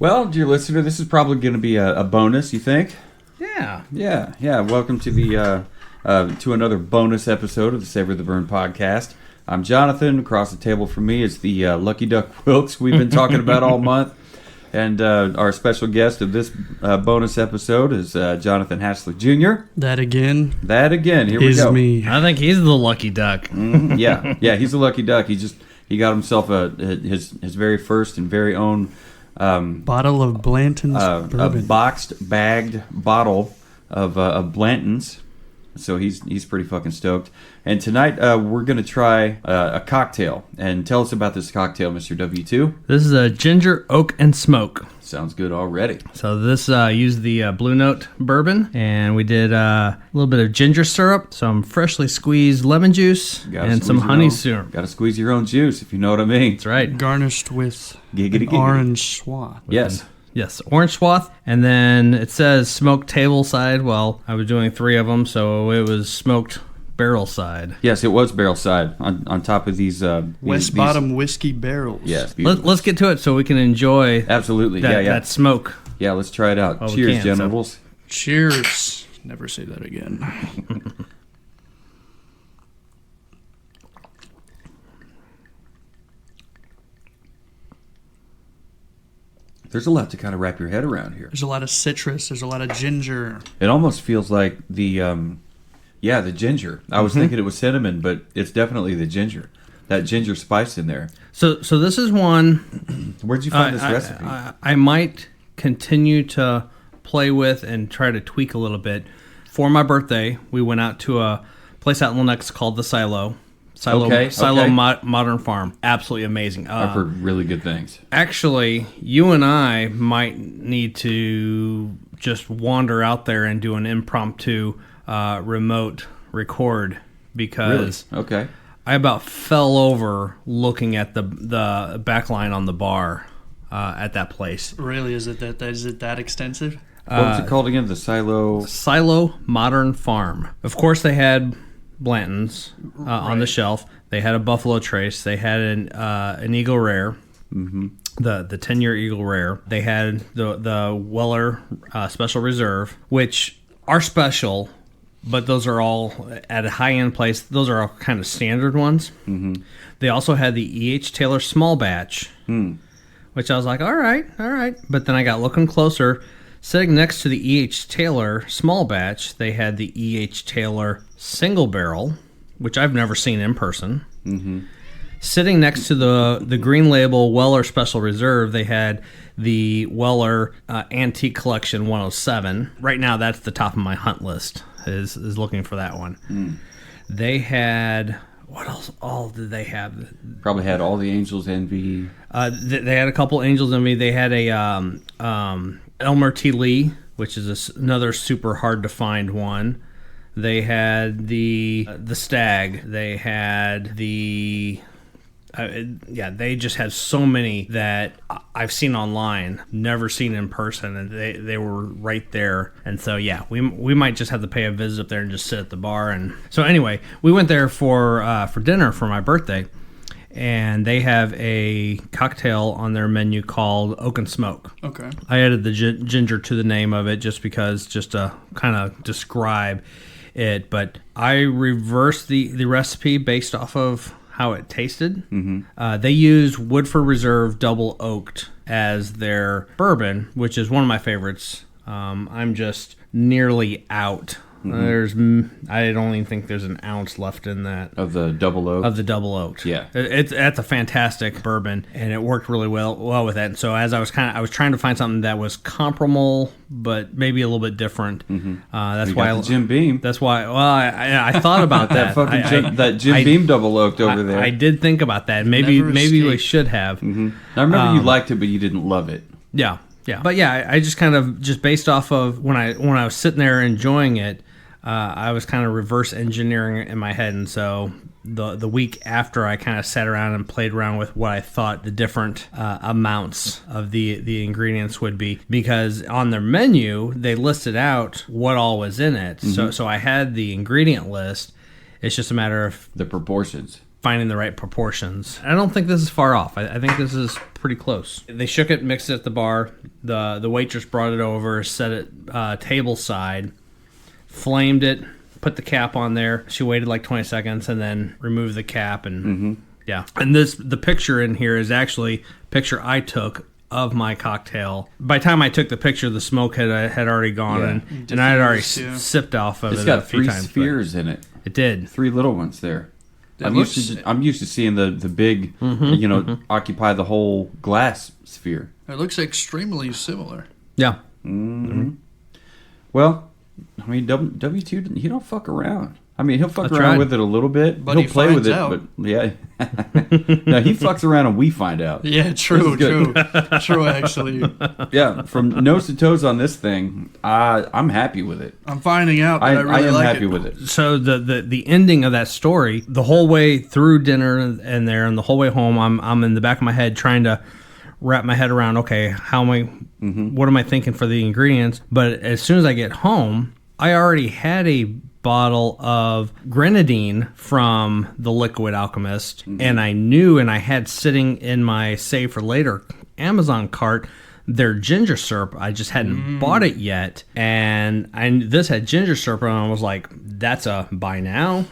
Well, dear listener, this is probably going to be a bonus, you think? Yeah. Yeah. Welcome to the to another bonus episode of the Savor the Burn podcast. I'm Jonathan. Across the table from me is the Lucky Duck Wilkes we've been talking about all month. And our special guest of this bonus episode is Jonathan Hassler Jr. That again. Here we go. Me. I think he's the lucky duck. Yeah, he's a lucky duck. He got himself his very first and very own Bottle of Blanton's bourbon. a boxed, bagged bottle of Blanton's. So he's pretty fucking stoked. And tonight we're going to try a cocktail. And tell us about this cocktail, Mr. W2. This is a ginger, oak, and smoke. Sounds good already. So this used the Blue Note bourbon, and we did a little bit of ginger syrup, some freshly squeezed lemon juice, and some honey syrup. Got to squeeze your own juice, if you know what I mean. That's right. Garnished with Giggity. orange swath. Yes. Yes, orange swath, and then it says smoked table side. Well, I was doing 3 of them, so it was smoked barrel side. Yes, it was barrel side on top of these West Bottom whiskey barrels. Yes. Let's get to it so we can enjoy absolutely that smoke. Yeah, let's try it out. Well, Cheers, genitals. Cheers. Never say that again. There's a lot to kind of wrap your head around here. There's a lot of citrus. There's a lot of ginger. It almost feels like the ginger. I was thinking it was cinnamon, but it's definitely the ginger. That ginger spice in there. So this is one. Where'd you find this recipe? I might continue to play with and try to tweak a little bit. For my birthday, we went out to a place out in Lenex called the Silo. Silo Modern Farm. Absolutely amazing. I've heard really good things. Actually, you and I might need to just wander out there and do an impromptu remote record because Okay. I about fell over looking at the back line on the bar at that place. Really? Is it that extensive? What was it called again? The Silo Modern Farm. Of course, they had Blanton's on the shelf. They had a Buffalo Trace. They had an Eagle Rare, the 10-year Eagle Rare. They had the Weller Special Reserve, which are special, but those are all at a high-end place. Those are all kind of standard ones. Mm-hmm. They also had the E.H. Taylor Small Batch, which I was like, all right. But then I got looking closer. Sitting next to the E.H. Taylor Small Batch, they had the E.H. Taylor Single Barrel, which I've never seen in person. Mm-hmm. Sitting next to the Green Label Weller Special Reserve, they had the Weller Antique Collection 107. Right now, that's the top of my hunt list, is looking for that one. They had... What else all did they have? Probably had all the Angels Envy. They had a couple Angels Envy. They had a... Elmer T. Lee, which is another super hard to find one. They had the Stag. They had the... they just had so many that I've seen online, never seen in person, and they were right there. And so, we might just have to pay a visit up there and just sit at the bar. And so anyway, we went there for dinner for my birthday, and they have a cocktail on their menu called Oak and Smoke. Okay. I added the ginger to the name of it just to kind of describe it, but I reversed the recipe based off of how it tasted. Mm-hmm. They used Woodford Reserve Double Oaked as their bourbon, which is one of my favorites. I'm just nearly out. I don't even think there's an ounce left in that of the double oaked. Yeah, that's a fantastic bourbon, and it worked really well with that. And so as I was trying to find something that was comparable, but maybe a little bit different. Mm-hmm. That's why Jim Beam. That's why. Well, I thought about that. that Jim Beam double oaked over there. I did think about that. Maybe we should have. Mm-hmm. I remember you liked it, but you didn't love it. Yeah. But I just kind of based off of when I was sitting there enjoying it. I was kind of reverse engineering it in my head, and so the week after, I kind of sat around and played around with what I thought the different amounts of the ingredients would be, because on their menu they listed out what all was in it. Mm-hmm. So I had the ingredient list. It's just a matter of the proportions, finding the right proportions. I don't think this is far off. I think this is pretty close. They shook it, mixed it at the bar. The waitress brought it over, set it table side, flamed it, put the cap on there. She waited like 20 seconds and then removed the cap. And yeah. And the picture in here is actually a picture I took of my cocktail. By the time I took the picture, the smoke had already gone, and I had already sipped off of it a few times. It's got 3 spheres in it. It did. 3 little ones there. I'm used to seeing the big, occupy the whole glass sphere. It looks extremely similar. Yeah. Well, I mean, W2, he don't fuck around. I mean, he'll fuck That's around right. with it a little bit. But he'll he play with finds it, out. but yeah. No, he fucks around and we find out. Yeah, true. True, actually. Yeah, from nose to toes on this thing, I'm happy with it. I'm finding out that I really am like happy it. with it. So the ending of that story, the whole way through dinner and the whole way home, I'm in the back of my head trying to wrap my head around, okay, what am I thinking for the ingredients? But as soon as I get home, I already had a bottle of grenadine from the Liquid Alchemist, and I knew, and I had sitting in my save for later Amazon cart, their ginger syrup. I just hadn't bought it yet, and this had ginger syrup, and I was like, that's a buy now.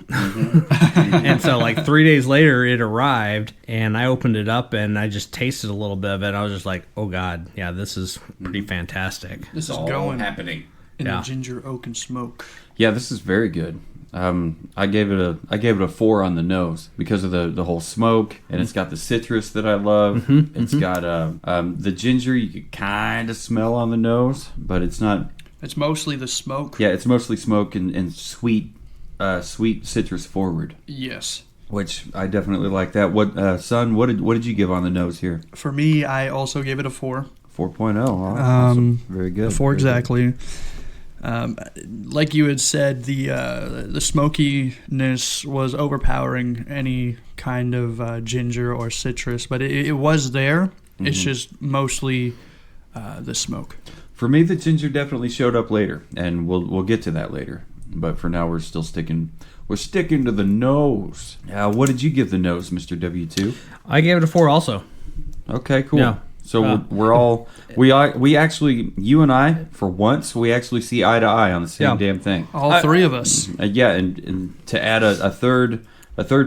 And so like 3 days later it arrived, and I opened it up and I just tasted a little bit of it. I was just like, oh god, yeah, this is pretty fantastic. This is All going happening. in the ginger, oak, and smoke. Yeah, this is very good. I gave it a 4 on the nose because of the whole smoke, and it's got the citrus that I love. It's got the ginger you can kind of smell on the nose, but it's not. It's mostly the smoke. Yeah, it's mostly smoke and sweet citrus forward. Yes. Which I definitely like that. What son? What did you give on the nose here? For me, I also gave it a 4. 4.0. Oh, awesome. Very good. A 4 Very exactly. Like you had said, the smokiness was overpowering any kind of ginger or citrus, but it was there. It's just mostly the smoke. For me, the ginger definitely showed up later, and we'll get to that later. But for now, we're still sticking. We're sticking to the nose. What did you give the nose, Mr. W2? I gave it a 4 also. Okay, cool. Yeah. So we're all we actually, you and I, for once, we actually see eye to eye on the same damn thing. All 3 of us. Yeah, and to add a third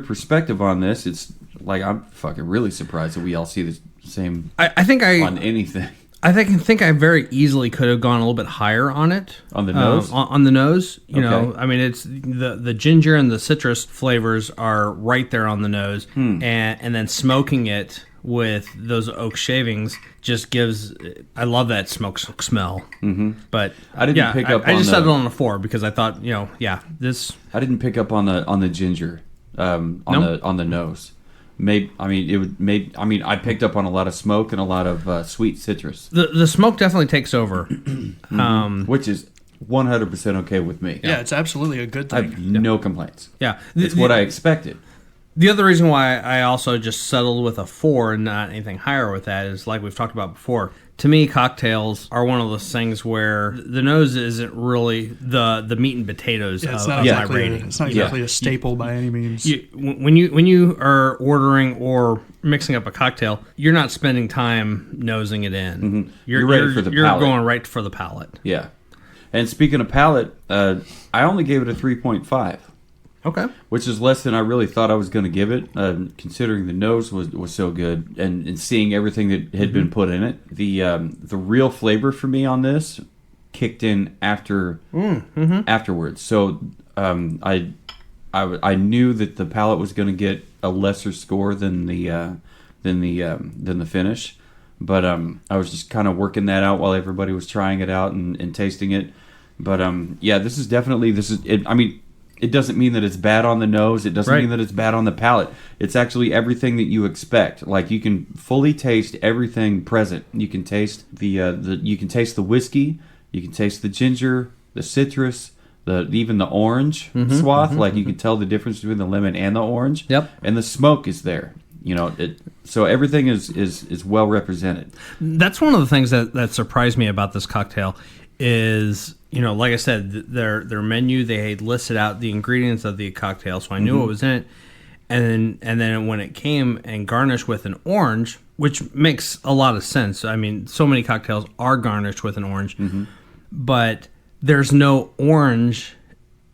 perspective on this, it's like I'm fucking really surprised that we all see the same. I think on anything. I think I very easily could have gone a little bit higher on it. On the nose? On the nose. You Okay. know, I mean, it's the ginger and the citrus flavors are right there on the nose. And then smoking it with those oak shavings just gives... I love that smoke smell. But I didn't pick up I on just the- set it on a 4 because I thought, this... I didn't pick up on the ginger on the nose. I picked up on a lot of smoke and a lot of sweet citrus, The smoke definitely takes over. which is 100% okay with me. Yeah, it's absolutely a good I thing. have no complaints. Yeah. It's what I expected. The other reason why I also just settled with a 4 and not anything higher with that is, like we've talked about before, to me, cocktails are one of those things where the nose isn't really the meat and potatoes Yeah, it's of not my exactly, rating. it's not exactly a staple by any means. When you are ordering or mixing up a cocktail, you're not spending time nosing it in. You're ready for the You're palate. going right for the palate. Yeah. And speaking of palate, I only gave it a 3.5. Okay. Which is less than I really thought I was going to give it, considering the nose was so good, and seeing everything that had been put in it. The real flavor for me on this kicked in afterwards. So I knew that the palate was going to get a lesser score than the finish, but I was just kind of working that out while everybody was trying it out and tasting it. But this is it. I mean. It doesn't mean that it's bad on the nose. It doesn't mean that it's bad on the palate. It's actually everything that you expect. Like, you can fully taste everything present. You can taste you can taste the whiskey. You can taste the ginger, the citrus, even the orange swath. Like, you can tell the difference between the lemon and the orange. Yep. And the smoke is there. So everything is well represented. That's one of the things that surprised me about this cocktail is, like I said, their menu, they had listed out the ingredients of the cocktail, so I knew what was in it. And then when it came and garnished with an orange, which makes a lot of sense. I mean, so many cocktails are garnished with an orange, but there's no orange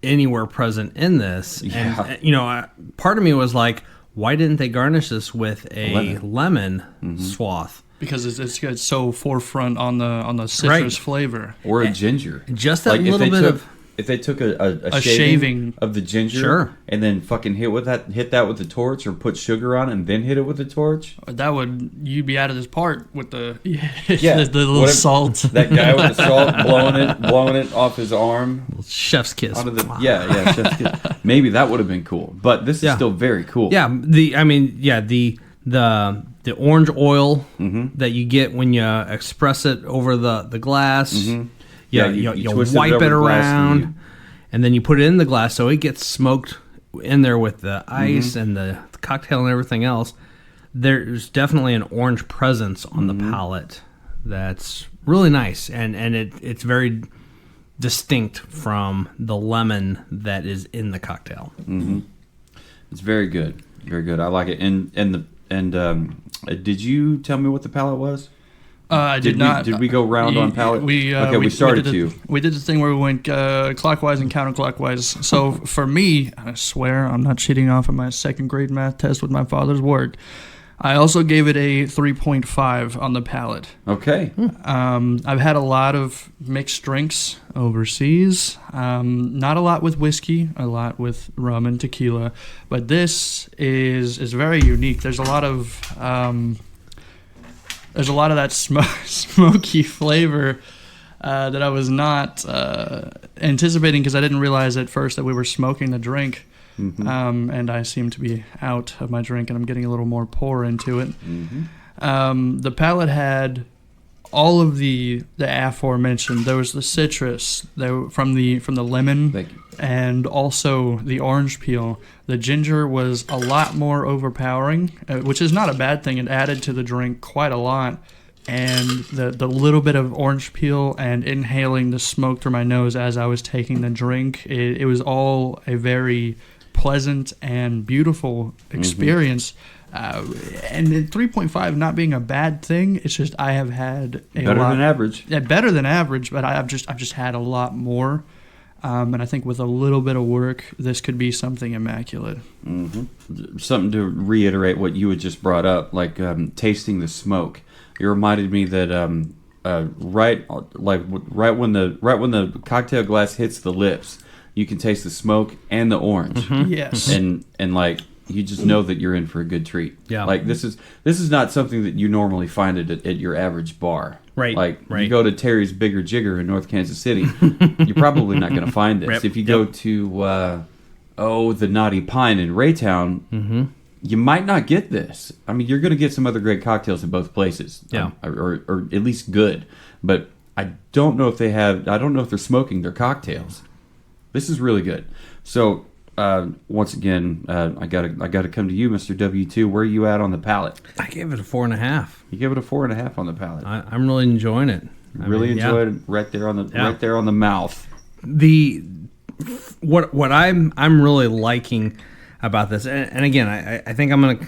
anywhere present in this. Yeah. And, part of me was like, why didn't they garnish this with a lemon swath? Because it's so forefront on the citrus flavor. Or a ginger. Just that little bit of... If they took a shaving of the ginger, Sure. and then fucking hit that with the torch, or put sugar on it and then hit it with the torch, you'd be out of this part with the Yeah. the little salt. That guy with the salt blowing it off his arm. Chef's kiss. Onto the, chef's kiss. Maybe that would have been cool, but this is still very cool. Yeah, the orange oil that you get when you express it over the glass. You wipe it around, and then you put it in the glass so it gets smoked in there with the ice and the cocktail and everything else. There's definitely an orange presence on the palate that's really nice, and it's very distinct from the lemon that is in the cocktail. It's very good, very good. I like it. And did you tell me what the palate was? I did not. Did we go round on palate? We started to. We did the thing where we went clockwise and counterclockwise. So for me, I swear I'm not cheating off of my second grade math test with my father's work. I also gave it a 3.5 on the palate. Okay. I've had a lot of mixed drinks overseas. Not a lot with whiskey, a lot with rum and tequila. But this is very unique. There's a lot of that smoky flavor that I was not anticipating, because I didn't realize at first that we were smoking the drink. And I seem to be out of my drink, and I'm getting a little more pour into it. The palate had all of the aforementioned. There was the citrus from the lemon, and also the orange peel. The ginger was a lot more overpowering, which is not a bad thing. It added to the drink quite a lot. And the little bit of orange peel and inhaling the smoke through my nose as I was taking the drink, it was all a very pleasant and beautiful experience. And 3.5 not being a bad thing, it's just I have had better than average. Yeah, better than average, but I've just had a lot more. And I think with a little bit of work, this could be something immaculate. Something to reiterate what you had just brought up, like tasting the smoke. It reminded me that right when the cocktail glass hits the lips, you can taste the smoke and the orange. Yes, and like you just know that you're in for a good treat. Yeah, like this is not something that you normally find at your average bar. Right. You go to Terry's Bigger Jigger in North Kansas City, you're probably not going to find this. If you go to the Naughty Pine in Raytown, you might not get this. I mean, you're going to get some other great cocktails in both places. Yeah. Or at least good. But I don't know if they're smoking their cocktails. This is really good. So, once again, I gotta come to you, Mr. W2. Where are you at on the palate? I gave it a 4.5. You gave it a 4.5 on the palate. I'm really enjoying it. Really enjoyed it right there on the mouth. What I'm really liking about this, and again, I think I'm gonna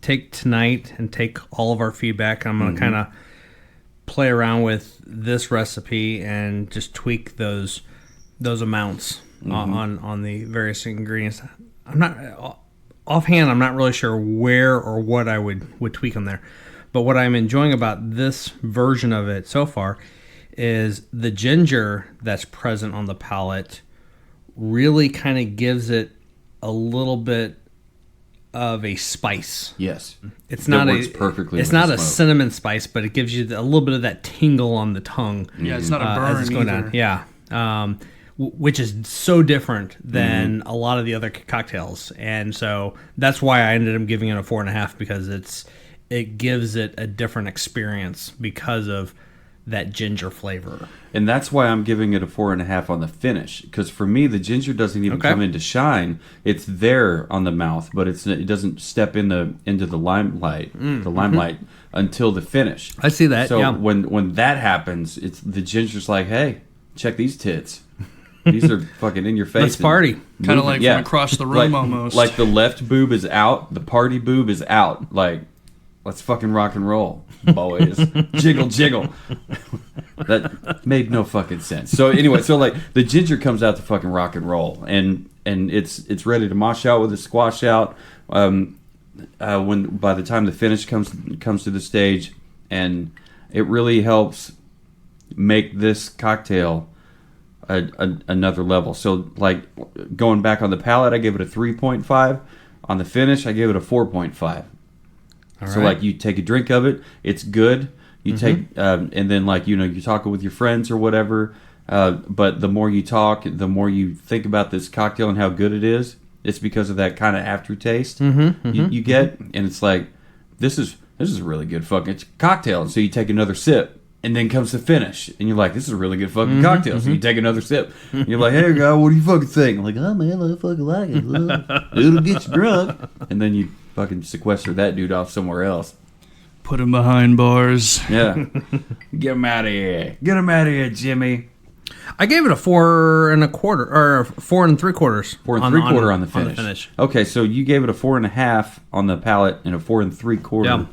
take tonight and take all of our feedback, and I'm gonna kind of play around with this recipe and just tweak those amounts on the various ingredients. I'm not offhand. I'm not really sure where or what I would tweak them there. But what I'm enjoying about this version of it so far is the ginger that's present on the palate really kind of gives it a little bit of a spice. Yes, it's not perfectly. It's not a cinnamon spice, but it gives you a little bit of that tingle on the tongue. Yeah, it's not a burn as it's going either. down. Yeah, which is so different than a lot of the other cocktails, and so that's why I ended up giving it a 4.5, because it gives it a different experience because of that ginger flavor. And that's why I'm giving it a 4.5 on the finish, because for me the ginger doesn't even come into shine. It's there on the mouth, but it doesn't step into the limelight until the finish. I see that. So yeah. when that happens, it's the ginger's like, hey, check these tits. These are fucking in your face. Let's party. Kind of like from across the room almost. Like the left boob is out, the party boob is out. Like let's fucking rock and roll, boys. Jiggle, jiggle. That made no fucking sense. So anyway, so like the ginger comes out to fucking rock and roll, and it's ready to mosh out with a squash out. When by the time the finish comes to the stage, and it really helps make this cocktail another level. So like going back on the palate, I gave it a 3.5. On the finish, I gave it a 4.5. So like you take a drink of it, it's good. You take and then like you're talking with your friends or whatever. But the more you talk, the more you think about this cocktail and how good it is. It's because of that kind of aftertaste you get, and it's like this is a really good fucking cocktail. And so you take another sip, and then comes the finish, and you're like, this is a really good fucking cocktail. So you take another sip, and you're like, hey guy, what do you fucking think? I'm like, oh man, I fucking like it. It'll get you drunk, and then you fucking sequester that dude off somewhere else. Put him behind bars. Yeah, get him out of here. Get him out of here, Jimmy. I gave it a 4 1/4 or 4 3/4. 4 3/4 on the finish. Okay, so you gave it a 4.5 on the palate and a 4 3/4. Yeah.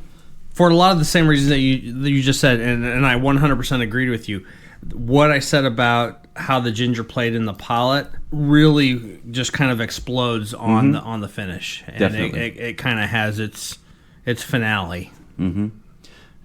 For a lot of the same reasons that you just said, and I 100% agreed with you. What I said about how the ginger played in the palate really just kind of explodes on the finish, and Definitely. it kind of has its finale. Mm-hmm.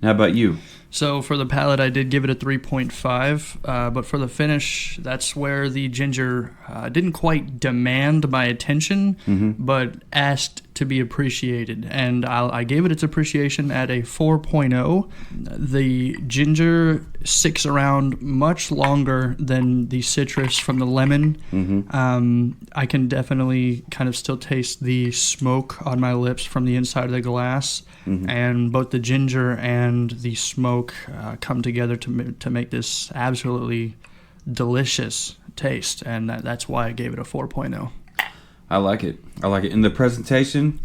How about you? So for the palate, I did give it a 3.5, but for the finish, that's where the ginger didn't quite demand my attention, but asked to be appreciated, and I gave it its appreciation at a 4.0. The ginger sticks around much longer than the citrus from the lemon. I can definitely kind of still taste the smoke on my lips from the inside of the glass, and both the ginger and the smoke come together to make this absolutely delicious taste, and that's why I gave it a 4.0. I like it. In the presentation,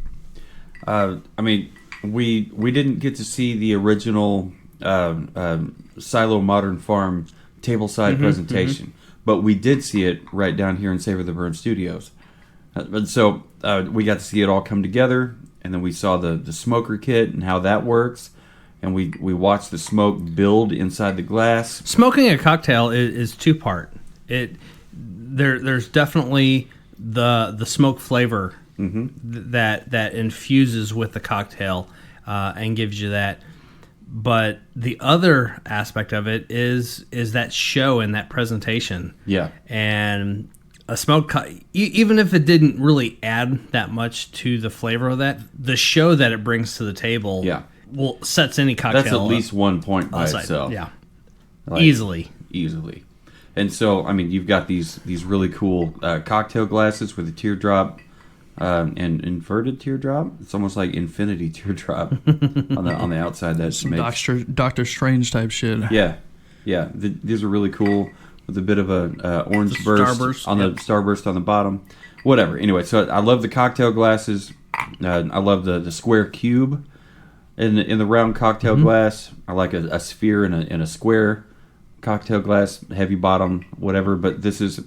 I mean, we didn't get to see the original Silo Modern Farm tableside presentation, but we did see it right down here in Savor the Burn Studios. And so we got to see it all come together, and then we saw the smoker kit and how that works, and we watched the smoke build inside the glass. Smoking a cocktail is two-part. There's definitely the smoke flavor that infuses with the cocktail and gives you that. But the other aspect of it is that show and that presentation. Yeah. And a smoke, even if it didn't really add that much to the flavor of that, the show that it brings to the table sets any cocktail. That's at least 1 point by aside. itself. Yeah. Like, easily. And so, I mean, you've got these really cool cocktail glasses with a teardrop and inverted teardrop. It's almost like infinity teardrop on the outside. That's some Doctor Strange type shit. Yeah. These are really cool with a bit of a orange burst on the starburst on the bottom. Whatever. Anyway, so I love the cocktail glasses. I love the square cube in the round cocktail glass. I like a sphere and a square cocktail glass, heavy bottom, whatever. But this is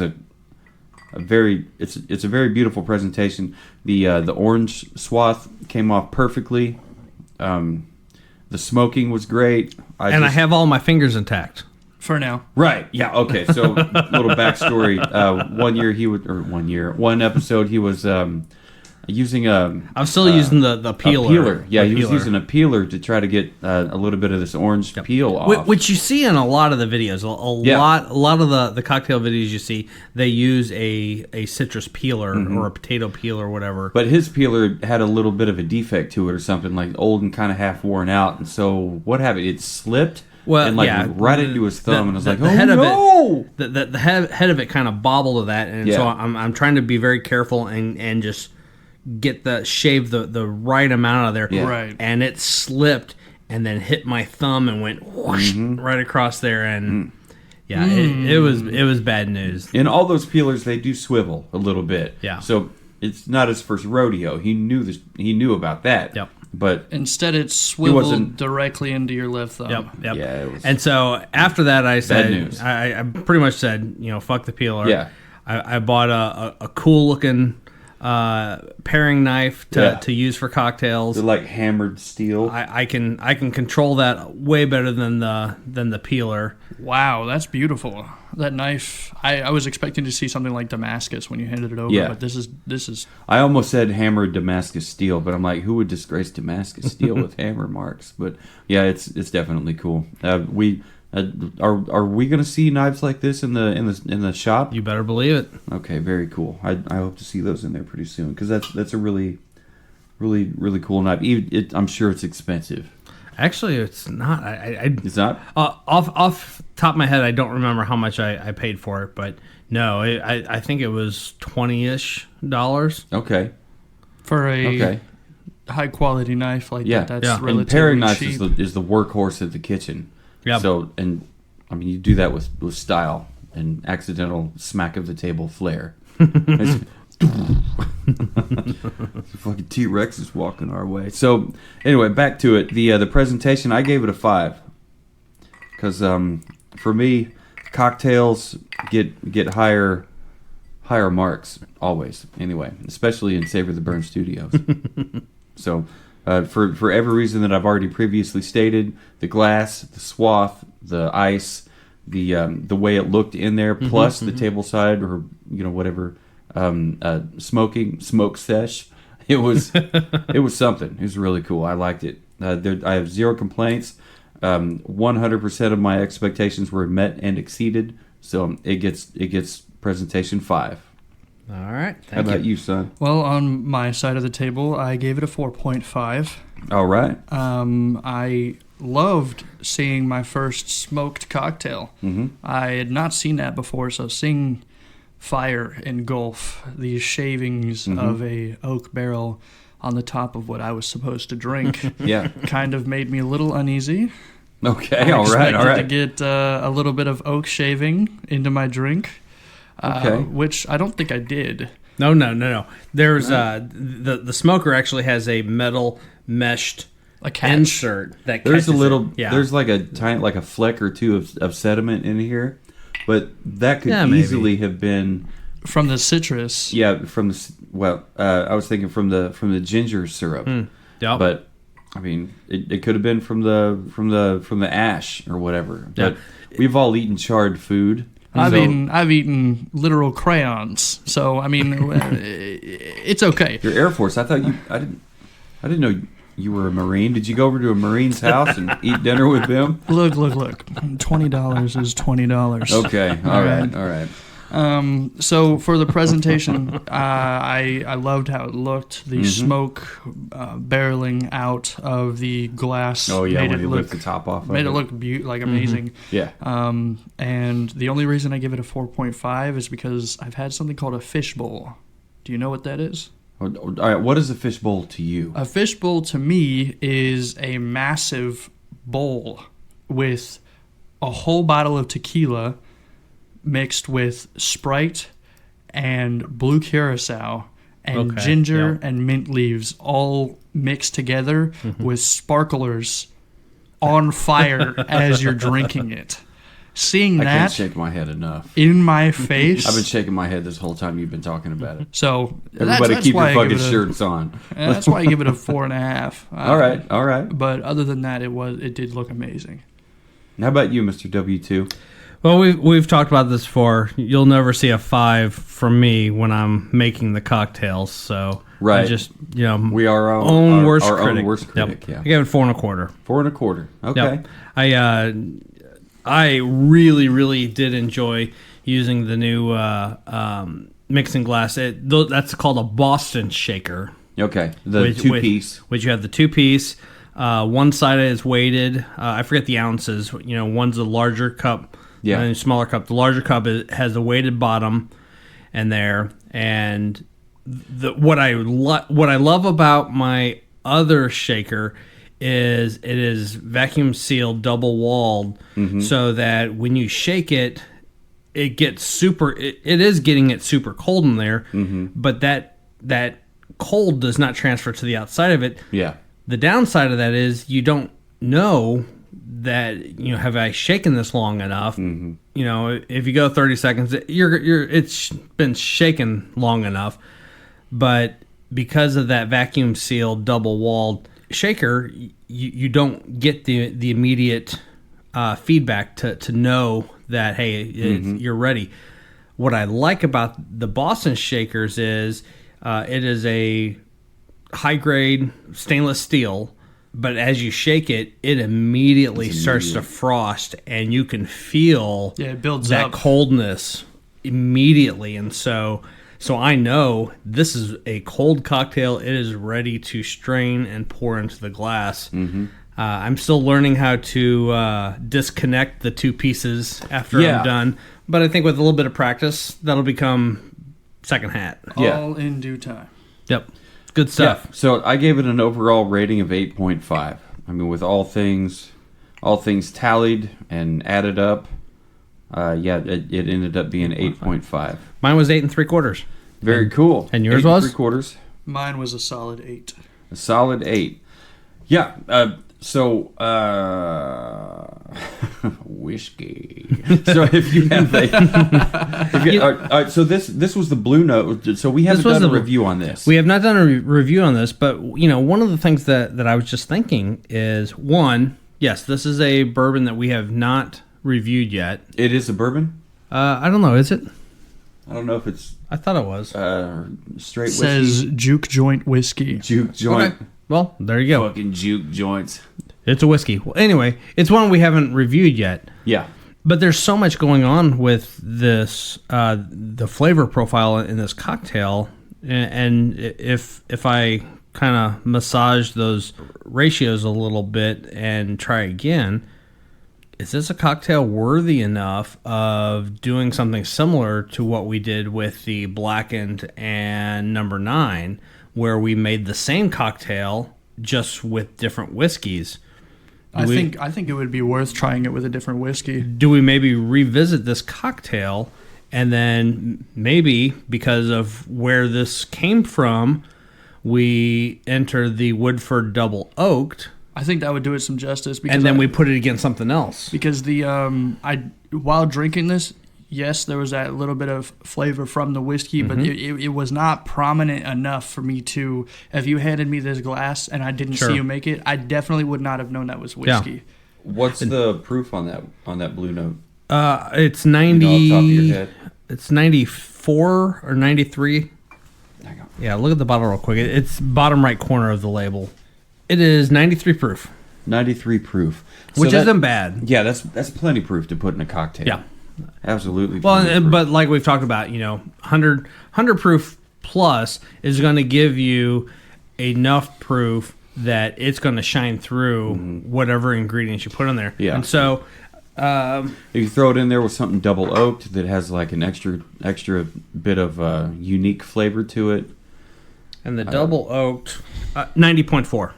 a very beautiful presentation. The orange swath came off perfectly. The smoking was great. I have all my fingers intact for now. Right? Yeah. Okay. So little backstory. One episode he was using I'm still using the peeler. A peeler. Yeah, he was using a peeler to try to get a little bit of this orange peel off. Which you see in a lot of the videos. A lot of the cocktail videos you see, they use a citrus peeler or a potato peeler or whatever. But his peeler had a little bit of a defect to it or something, like old and kind of half worn out. And so what happened? It slipped. Right into his thumb, and I was like, "Oh no!" The head of it kind of bobbled to that, and so I'm trying to be very careful and just shave the right amount of there. Yeah. Right. And it slipped and then hit my thumb and went whoosh right across there, and it was bad news. In all those peelers, they do swivel a little bit. Yeah. So it's not his first rodeo. He knew about that. Yep. But instead, it swiveled directly into your left thumb. Yep. Yeah. And so after that, I said, bad news. I pretty much said, fuck the peeler. Yeah. I bought a cool looking paring knife to use for cocktails. They're like hammered steel. I can control that way better than the peeler. Wow, that's beautiful. That knife, I was expecting to see something like Damascus when you handed it over, but this is. I almost said hammered Damascus steel, but I'm like, who would disgrace Damascus steel with hammer marks? But yeah, it's definitely cool. Are we going to see knives like this in the shop? You better believe it. Okay, very cool. I hope to see those in there pretty soon because that's a really, really, really cool knife. I'm sure it's expensive. Actually, it's not. It's not? Off top of my head, I don't remember how much I paid for it, but no, I think it was $20-ish. Okay. For a high quality knife like that, that's relatively and paring knives cheap. is the workhorse of the kitchen. Yeah. So, and I mean, you do that with style and accidental smack of the table flair. Fucking T-Rex is walking our way. So anyway, back to it. The presentation, I gave it a 5 because for me, cocktails get higher marks always. Anyway, especially in Savor the Burn Studios. So for every reason that I've already previously stated, the glass, the swath, the ice, the way it looked in there, plus the tableside or whatever. Smoke sesh. It was something. It was really cool. I liked it. I have zero complaints. 100% of my expectations were met and exceeded. So it gets presentation 5. All right. How about you, son? Well, on my side of the table, I gave it a 4.5. All right. I loved seeing my first smoked cocktail. Mm-hmm. I had not seen that before, so seeing fire engulf these shavings of a oak barrel on the top of what I was supposed to drink kind of made me a little uneasy. Okay, I all right. to get a little bit of oak shaving into my drink, which I don't think I did. No. There's the smoker actually has a metal meshed insert that there's a little it. Yeah. There's like a tiny like a fleck or two of sediment in here. But that could easily have been from the citrus. Yeah, I was thinking from the ginger syrup. Yep. But I mean, it could have been from the ash or whatever. Yeah. But we've all eaten charred food. I've eaten literal crayons. So I mean, it's okay. Your Air Force. I didn't know you were a Marine. Did you go over to a Marine's house and eat dinner with them? Look. $20 is $20. Okay. All right. So for the presentation, I loved how it looked. The smoke barreling out of the glass. Oh yeah, when you lift the top off. Made it look amazing. Yeah. And the only reason I give it a 4.5 is because I've had something called a fishbowl. Do you know what that is? All right, what is a fishbowl to you? A fishbowl to me is a massive bowl with a whole bottle of tequila mixed with Sprite and blue curacao and ginger and mint leaves all mixed together with sparklers on fire as you're drinking it. Seeing that, I can't shake my head enough. In my face. I've been shaking my head this whole time you've been talking about it. So everybody keep your fucking shirts on. That's why I give it a 4.5. All right. But other than that, it did look amazing. How about you, Mr. W2? Well, we've talked about this before. You'll never see a 5 from me when I'm making the cocktails. So right, I just we are our own worst critic. Yeah, I gave it 4.25. 4.25. Okay. Yep. I really, really did enjoy using the new mixing glass. That's called a Boston shaker. Okay, the two-piece. Which you have the two-piece. One side is weighted. I forget the ounces. One's a larger cup, and a smaller cup. The larger cup has a weighted bottom, and what I love about my other shaker is it is vacuum sealed, double walled, so that when you shake it, it gets it is getting it super cold in there, but that cold does not transfer to the outside of it. Yeah. The downside of that is you don't know that have I shaken this long enough? If you go 30 seconds, it's been shaken long enough. but because of that vacuum sealed double walled shaker, you don't get the immediate feedback to know that, hey, you're ready. What I like about the Boston shakers is it is a high grade stainless steel, but as you shake it, it immediately starts to frost, and you can feel it builds that up. coldness immediately. And so I know this is a cold cocktail. It is ready to strain and pour into the glass. I'm still learning how to disconnect the two pieces after I'm done, but I think with a little bit of practice, that'll become second hat. All in due time. Yep. Good stuff. Yeah. So I gave it an overall rating of 8.5. I mean, with all things tallied and added up, it ended up being 8.5. Mine was 8 3/4. Very cool. And yours 8 was? 3/4. Mine was a solid 8. A solid 8. Yeah. Whiskey. So if you have so this was the Blue Note. So we haven't done a review on this. We have not done a review on this, but one of the things that I was just thinking is, one, yes, this is a bourbon that we have not reviewed yet. It is a bourbon? I don't know. Is it? I don't know if it's. I thought it was. Straight whiskey. Says Juke Joint Whiskey. Juke Joint. Okay. Well, there you go. Fucking Juke Joints. It's a whiskey. Well, anyway, it's one we haven't reviewed yet. Yeah. But there's so much going on with this, the flavor profile in this cocktail, and if I kind of massage those ratios a little bit and try again, is this a cocktail worthy enough of doing something similar to what we did with the Blackened and Number 9, where we made the same cocktail just with different whiskeys? I think it would be worth trying it with a different whiskey. Do we maybe revisit this cocktail, and then maybe because of where this came from, we enter the Woodford Double Oaked? I think that would do it some justice. Because and then we put it against something else. Because while drinking this, yes, there was that little bit of flavor from the whiskey, but it was not prominent enough for me to. If you handed me this glass and I didn't see you make it, I definitely would not have known that was whiskey. Yeah. What's the proof on that Blue Note? It's 90. Off the top of your head? It's 94 or 93. Hang on. Yeah, look at the bottle real quick. It's bottom right corner of the label. It is 93 proof. 93 proof. Which isn't bad. Yeah, that's plenty proof to put in a cocktail. Yeah. Absolutely. Well, but like we've talked about, 100 proof plus is going to give you enough proof that it's going to shine through whatever ingredients you put in there. Yeah. And so if you throw it in there with something double oaked that has like an extra bit of unique flavor to it. And the double oaked 90.4.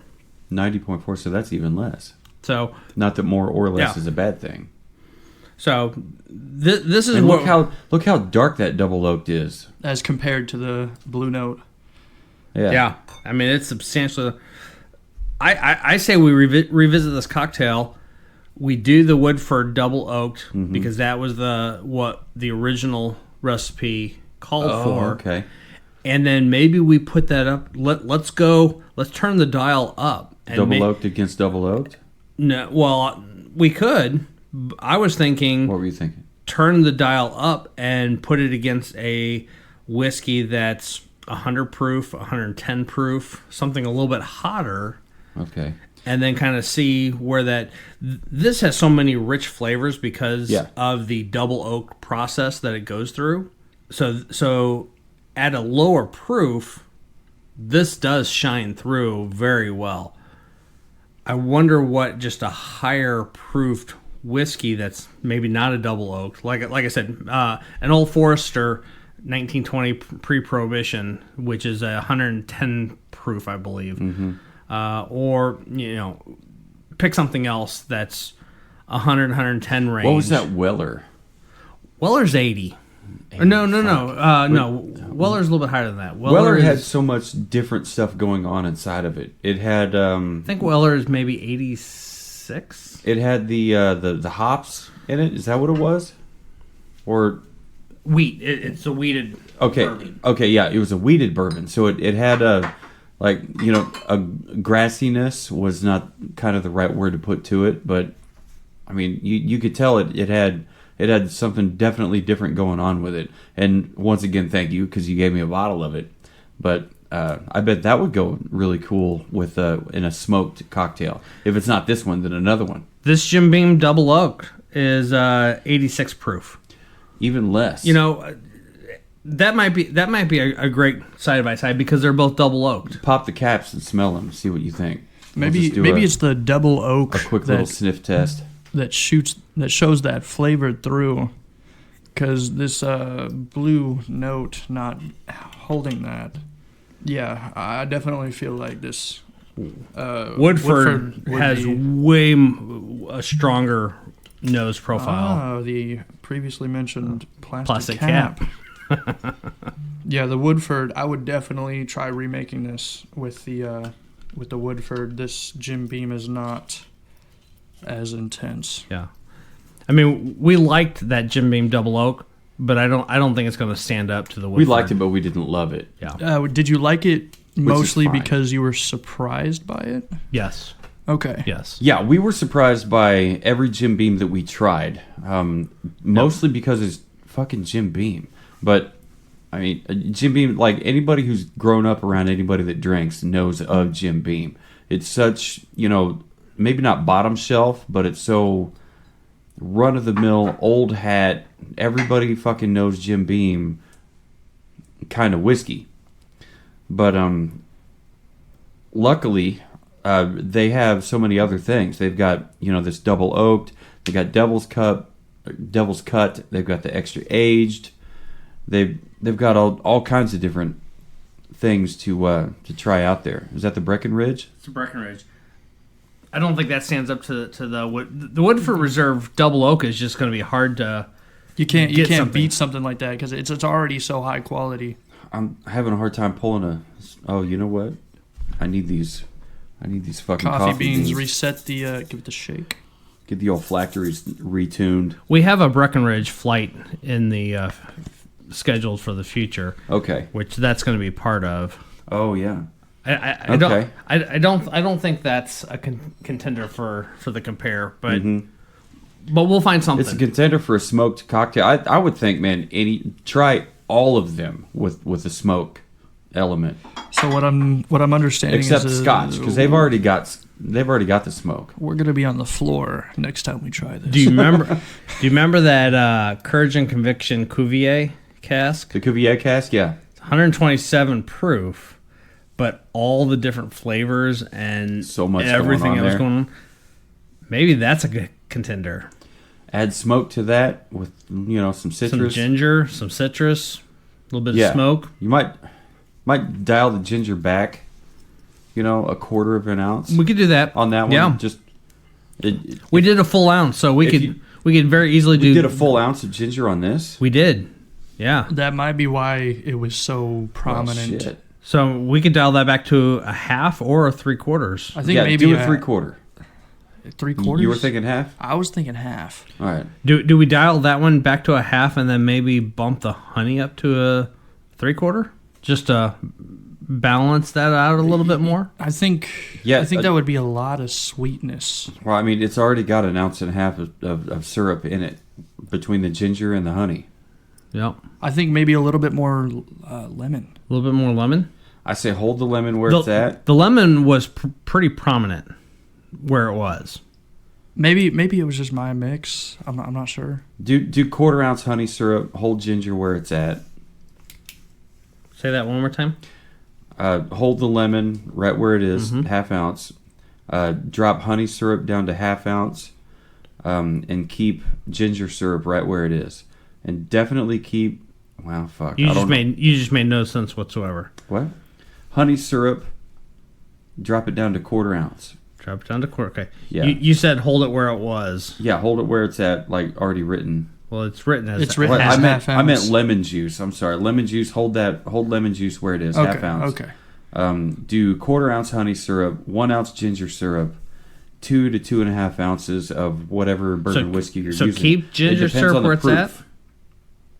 90.4, so that's even less. So not that more or less is a bad thing. So this is and look how dark that double oaked is as compared to the Blue Note. Yeah. I mean, it's substantially. I say we revisit this cocktail. We do the Woodford Double Oaked because that was what the original recipe called for. Okay. And then maybe we put that up. Let's turn the dial up. And double oaked against double oaked? No, well, we could. I was thinking. What were you thinking? Turn the dial up and put it against a whiskey that's 100 proof, 110 proof, something a little bit hotter. Okay. And then kind of see where that. This has so many rich flavors because of the double oak process that it goes through. So at a lower proof, this does shine through very well. I wonder what just a higher proofed whiskey that's maybe not a double oaked, like I said, an Old Forester 1920 pre-prohibition, which is a 110 proof, I believe, or pick something else that's 100 110 range. What was that Weller? Weller's 80. No. Weller's a little bit higher than that. Weller had so much different stuff going on inside of it. It had. I think Weller is maybe 86. It had the hops in it. Is that what it was? Or wheat. It's a wheated bourbon. Okay, yeah, it was a wheated bourbon, so it had a grassiness was not kind of the right word to put to it, but I mean you could tell it had something definitely different going on with it. And once again, thank you because you gave me a bottle of it, but. I bet that would go really cool with in a smoked cocktail. If it's not this one, then another one. This Jim Beam Double Oak is 86 proof. Even less. You know, that might be a great side by side because they're both double oaked. Pop the caps and smell them. See what you think. Maybe it's the double oak. A quick little sniff test that shows that flavor through. Because this blue note not holding that. Yeah, I definitely feel like this. Woodford has a stronger nose profile. Oh, the previously mentioned plastic cap. Yeah, the Woodford. I would definitely try remaking this with the Woodford. This Jim Beam is not as intense. Yeah, I mean, we liked that Jim Beam Double Oak. But I don't think it's going to stand up to the Woodford. We liked it, but we didn't love it. Yeah. Did you like it mostly because you were surprised by it? Yes. Okay. Yes. Yeah, we were surprised by every Jim Beam that we tried. Mostly because it's fucking Jim Beam. But I mean, Jim Beam, like anybody who's grown up around anybody that drinks knows of Jim Beam. It's such, maybe not bottom shelf, but it's so run of the mill, old hat. Everybody fucking knows Jim Beam kind of whiskey. But luckily, they have so many other things. They've got, this double oaked. They got Devil's Cut. They've got the extra aged. They've got all kinds of different things to try out there. Is that the Breckenridge? It's the Breckenridge. I don't think that stands up to the Woodford Reserve Double Oak is just going to be hard to. You can't beat something like that because it's already so high quality. I'm having a hard time pulling Oh, you know what? I need these fucking coffee beans. Reset the give it the shake. Get the olfactories retuned. We have a Breckenridge flight in the scheduled for the future. Okay. Which that's going to be part of. Oh yeah. I don't think that's a contender for the compare, but but we'll find something. It's a contender for a smoked cocktail. I would think, man, try all of them with the smoke element. So what I'm understanding except is Scotch because they've already got the smoke. We're gonna be on the floor next time we try this. Do you remember that Courage and Conviction Cuvier cask? The Cuvier cask, yeah, 127 proof. But all the different flavors and so much everything else going on, maybe that's a good contender. Add smoke to that with some citrus, some ginger, some citrus, a little bit of smoke. You might dial the ginger back, a quarter of an ounce. We could do that on that one. Yeah, we did a full ounce, so we could very easily do. We did a full ounce of ginger on this. We did, yeah. That might be why it was so prominent. Shit. So we could dial that back to a half or a 3/4. I think maybe do a 3/4. 3/4. You were thinking half? I was thinking half. All right. Do we dial that one back to a half and then maybe bump the honey up to a 3/4? Just to balance that out a little bit more? I think that would be a lot of sweetness. Well, I mean, it's already got an ounce and a half of syrup in it between the ginger and the honey. Yep. I think maybe a little bit more lemon. A little bit more lemon? I say hold the lemon where it's at. The lemon was pretty prominent where it was. Maybe it was just my mix. I'm not sure. Do quarter ounce honey syrup. Hold ginger where it's at. Say that one more time. Hold the lemon right where it is, half ounce. Drop honey syrup down to half ounce, and keep ginger syrup right where it is. And definitely keep. Wow, fuck! You just made no sense whatsoever. What? Honey syrup. Drop it down to quarter ounce. Drop it down to quarter. Okay. Yeah. You said hold it where it was. Yeah, hold it where it's at, like already written. Well, it's written as half ounce. I meant lemon juice. I'm sorry, lemon juice. Hold lemon juice where it is, half ounce. Okay. Do quarter ounce honey syrup, 1 ounce ginger syrup, 2 to 2.5 ounces of whatever bourbon whiskey you're using. So keep ginger syrup where it's at.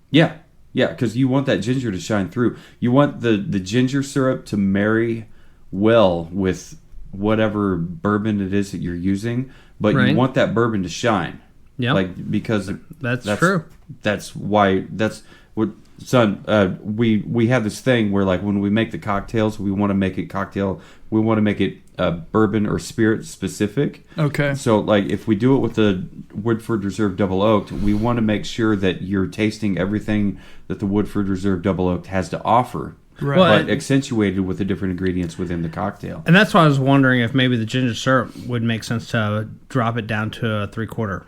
Yeah. Yeah, because you want that ginger to shine through. You want the ginger syrup to marry well with whatever bourbon it is that you're using, but you want that bourbon to shine. Yeah, because that's true. That's what, son. We have this thing where like when we make the cocktails, we want to make it bourbon or spirit specific. Okay. So like if we do it with the Woodford Reserve Double Oaked, we want to make sure that you're tasting everything that the Woodford Reserve Double Oaked has to offer. Right. But accentuated with the different ingredients within the cocktail. And that's why I was wondering if maybe the ginger syrup would make sense to drop it down to a 3/4.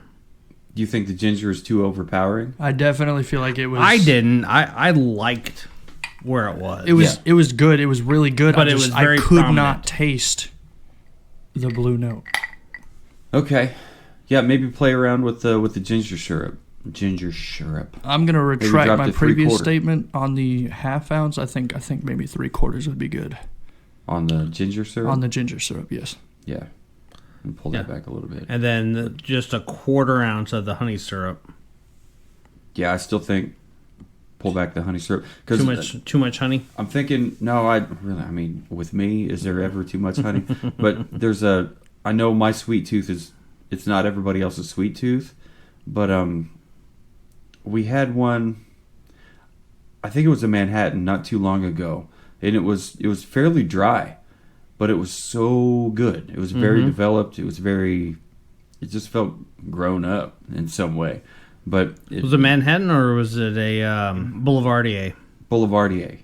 Do you think the ginger is too overpowering? I definitely feel like it was. I didn't. I liked where it was. It was good. It was really good. But it was very I could prominent. not taste the blue note. Okay. Yeah, maybe play around with the ginger syrup. Ginger syrup. I'm gonna retract drop my to previous 3/4. statement on the half ounce. I think maybe 3/4 would be good On the ginger syrup? on the ginger syrup. Yes. Yeah. And pull that back a little bit. And then just a 1/4 ounce of the honey syrup. Yeah, I still think pull back the honey syrup. Too much honey? I'm thinking, with me, is there ever too much honey? But I know my sweet tooth it's not everybody else's sweet tooth, but we had one, I think it was a Manhattan not too long ago, and it was fairly dry, but it was so good. It was very developed. It just felt grown up in some way. But Was it Manhattan or was it a Boulevardier? Boulevardier.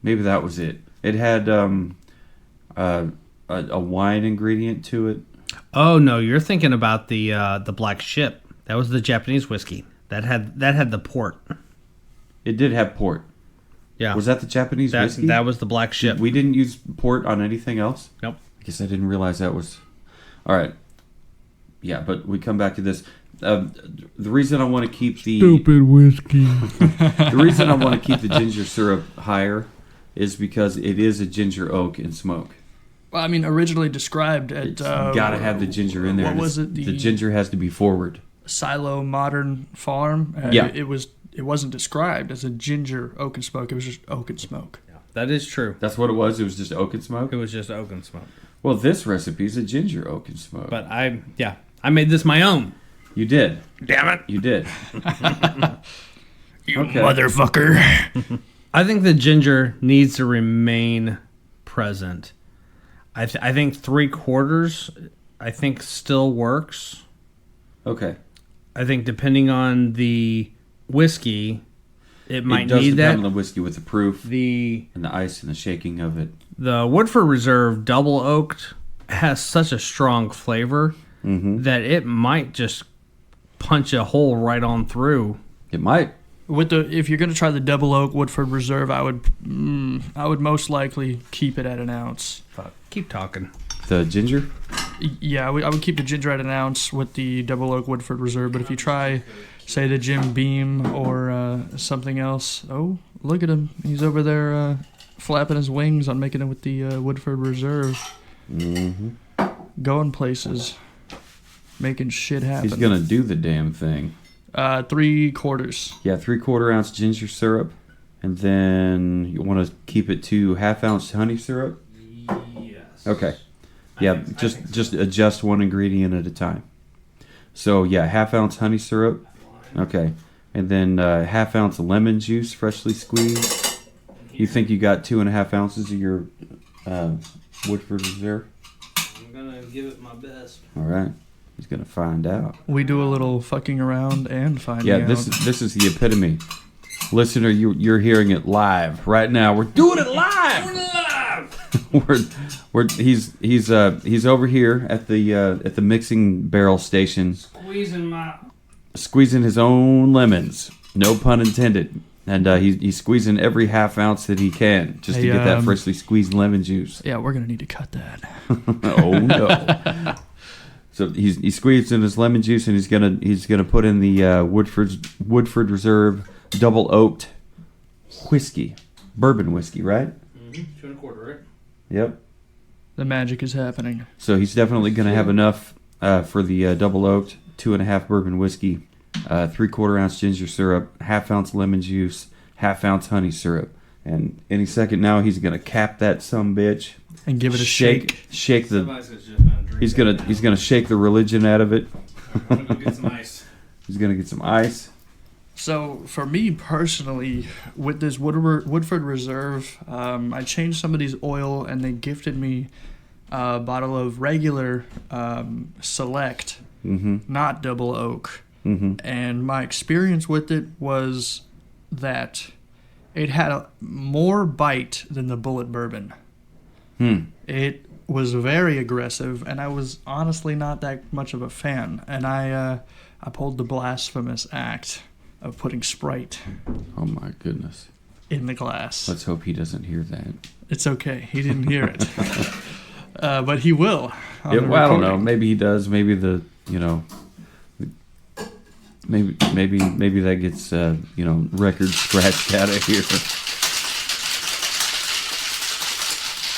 Maybe that was it. It had a wine ingredient to it. Oh no, you're thinking about the Black Ship. That was the Japanese whiskey. That had the port. It did have port. Yeah. Was that the Japanese whiskey? That was the Black Ship. We didn't use port on anything else? Nope. I guess I didn't realize that was... All right. Yeah, but we come back to this. The reason I want to keep the... Stupid whiskey. The reason I want to keep the ginger syrup higher is because it is a ginger oak and smoke. Well, I mean, originally described at... It's got to have the ginger in there. What was it? The ginger has to be forward. Silo Modern Farm. Yeah. It wasn't described as a ginger oak and smoke. It was just oak and smoke. Yeah, that is true. That's what it was? It was just oak and smoke? It was just oak and smoke. Well, this recipe is a ginger oak and smoke. But I made this my own. You did. Damn it. You did. You motherfucker. I think the ginger needs to remain present. I think 3/4 I think still works. Okay. I think depending on the whiskey, it might It does need depend that. on the whiskey with the proof And the ice and the shaking of it. the Woodford Reserve Double Oaked has such a strong flavor that it might just punch a hole right on through. It might. If you're gonna try the Double Oak Woodford Reserve, I would most likely keep it at an ounce. Fuck. Keep talking. The ginger? Yeah, I would keep the ginger at an ounce with the Double Oak Woodford Reserve. But if you try, say, the Jim Beam or something else, oh, look at him. He's over there flapping his wings on making it with the Woodford Reserve. Mm-hmm. Going places. Making shit happen. He's going to do the damn thing. 3/4. Yeah, 3/4 ounce ginger syrup. And then you want to keep it to 1/2 ounce honey syrup? Yes. Okay. Yeah, just adjust one ingredient at a time. So, yeah, 1/2 ounce honey syrup. Okay. And then 1/2 ounce lemon juice, freshly squeezed. You think you got 2.5 ounces of your Woodford Reserve? I'm going to give it my best. All right. He's going to find out. We do a little fucking around and finding Yeah, out. this is the epitome. Listener, you're hearing it live right now. We're doing it live. He's over here at the mixing barrel station, squeezing his own lemons. No pun intended. And he's squeezing every 1/2 ounce that he can just to get that freshly squeezed lemon juice. Yeah, we're gonna need to cut that. Oh no! So he's squeezing his lemon juice, and he's gonna put in the Woodford Reserve Double Oaked whiskey, bourbon whiskey, right? 2.25, right? Yep. The magic is happening. So he's definitely gonna have enough for the Double Oaked 2.5 bourbon whiskey. 3/4 ounce ginger syrup, 1/2 ounce lemon juice, 1/2 ounce honey syrup. And any second now, he's gonna cap that sumbitch And give it a shake. Shake the. Somebody's just gonna drink He's gonna shake the religion out of it. I'm gonna go get some ice. He's gonna get some ice. So for me personally, with this Woodford Reserve, I changed somebody's oil and they gifted me a bottle of regular Select, not Double Oak. And my experience with it was that it had more bite than the Bullet Bourbon. It was very aggressive, and I was honestly not that much of a fan. And I pulled the blasphemous act of putting Sprite Oh my goodness. in the glass. Let's hope he doesn't hear that. It's okay. He didn't hear it. But he will. Yeah, well, I don't know. Maybe he does. Maybe maybe that gets record scratched out of here.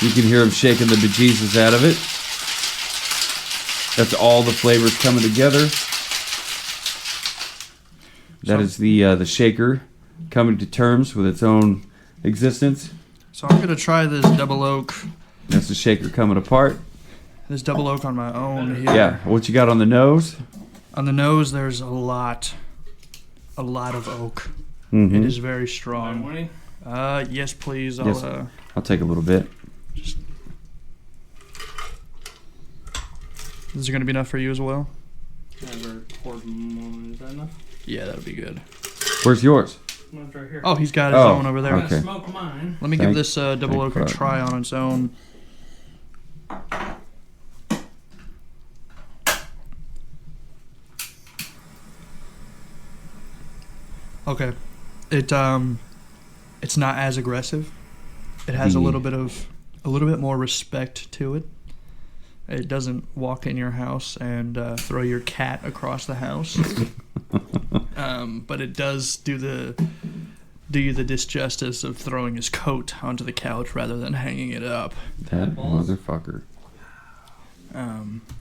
You can hear him shaking the bejesus out of it. That's all the flavors coming together. That is the shaker coming to terms with its own existence. So I'm going to try this Double Oak. That's the shaker coming apart. This Double Oak on my own here. Yeah. What you got on the nose? On the nose, there's a lot of oak. Mm-hmm. It is very strong. Yes, please. Yes. I'll take a little bit. Is it going to be enough for you as well? Is that enough? Yeah, that'll be good. Where's yours? Mine's right here. Oh, he's got his own over there. I'm okay. gonna smoke mine. Let me give this Double Oak a try on its own. Okay, it's not as aggressive. It has a little bit more respect to it. It doesn't walk in your house and throw your cat across the house. But it does do you the disjustice of throwing his coat onto the couch rather than hanging it up. That motherfucker.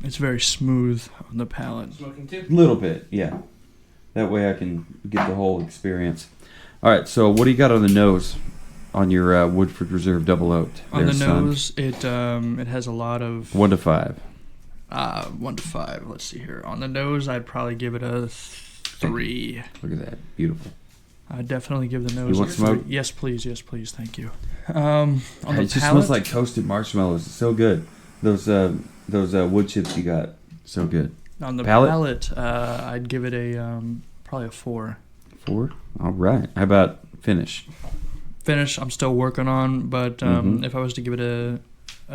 It's very smooth on the palate. Smoking too? A little bit, yeah. That way I can get the whole experience. All right, so what do you got on the nose on your Woodford Reserve Double Oaked? On the nose, it has a lot of 1 to 5. 1 to 5. Let's see here. On the nose, I'd probably give it a 3. Look at that, beautiful. I'd definitely give the nose You want a 3. smoke? Yes, please. Yes, please. Thank you. On the It just palate, smells like toasted marshmallows. It's so good. Those wood chips you got, so good. on the palate? palate, I'd give it probably a 4. 4? All right. How about finish? Finish, I'm still working on, but if I was to give it a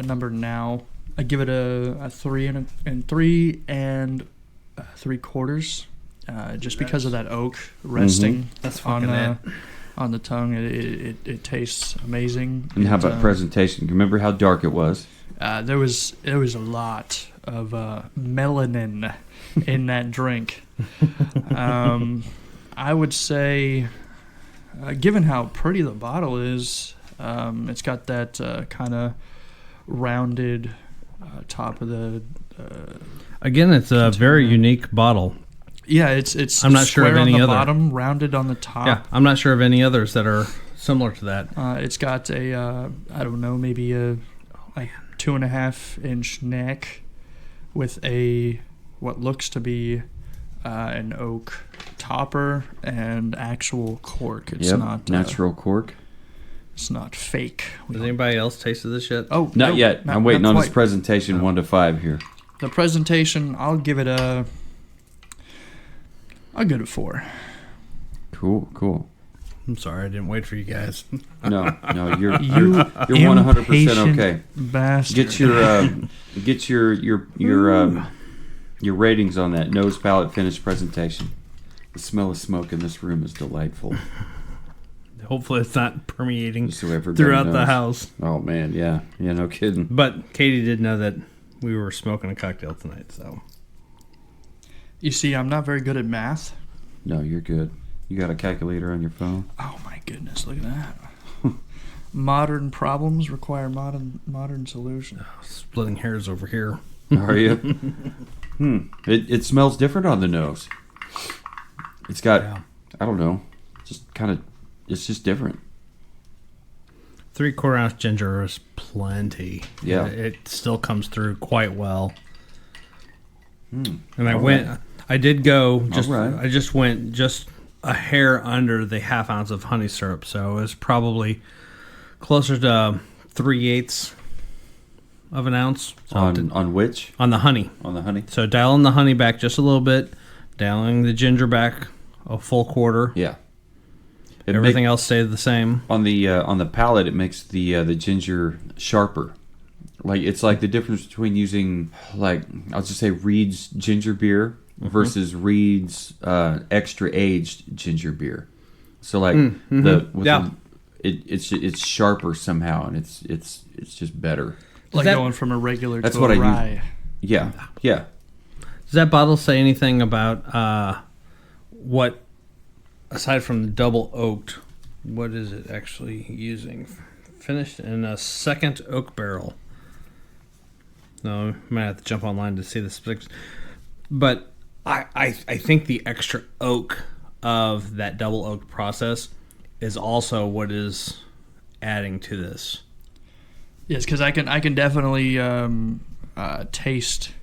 number now, I'd give it a 3 and 3 3/4. Just because of that oak resting That's fucking it. on the tongue. It tastes amazing. And how about presentation? Remember how dark it was? There was a lot of melanin in that drink. I would say, given how pretty the bottle is, it's got that kind of rounded top of the. Again, it's a very unique bottle. Yeah, it's. I'm not sure of square any on the other. bottom, rounded on the top. Yeah, I'm not sure of any others that are similar to that. It's got a I don't know, maybe a 2.5 inch neck with a what looks to be an oak topper and actual cork. It's not natural cork. It's not fake. Has anybody else tasted this yet? Oh, Not no, yet. not- I'm waiting not on his quite. presentation. 1 to 5 here. The presentation, I'll give it a 4. Cool. I'm sorry, I didn't wait for you guys. No, you're You 100% impatient okay. bastard. Get your ratings on that nose, palate, finish presentation. The smell of smoke in this room is delightful. Hopefully, it's not permeating Just so everybody throughout the knows. house. Oh man, yeah, no kidding. But Katie did know that we were smoking a cocktail tonight, so. You see, I'm not very good at math. No, you're good. You got a calculator on your phone? Oh my goodness, look at that. Modern problems require modern solutions. Splitting hairs over here. Are you? It smells different on the nose. It's got, I don't know, just kind of, it's just different. 3/4 ounce ginger is plenty. Yeah. It still comes through quite well. And I just went just a hair under the 1/2 ounce of honey syrup. So it was probably closer to 3/8 of an ounce. So On which? On the honey. On the honey. So dialing the honey back just a little bit, dialing the ginger back a full quarter. Yeah. Everything else stayed the same. On the palate, it makes the ginger sharper. Like it's like the difference between using I'll just say Reed's ginger beer versus Reed's extra aged ginger beer. So it's sharper somehow, and it's just better. Like going from a regular to a rye. Yeah. Does that bottle say anything about what, aside from the double oaked, what is it actually using? Finished in a second oak barrel. No, I might have to jump online to see the specifics. But I think the extra oak of that double oak process is also what is adding to this. Yes, because I can definitely taste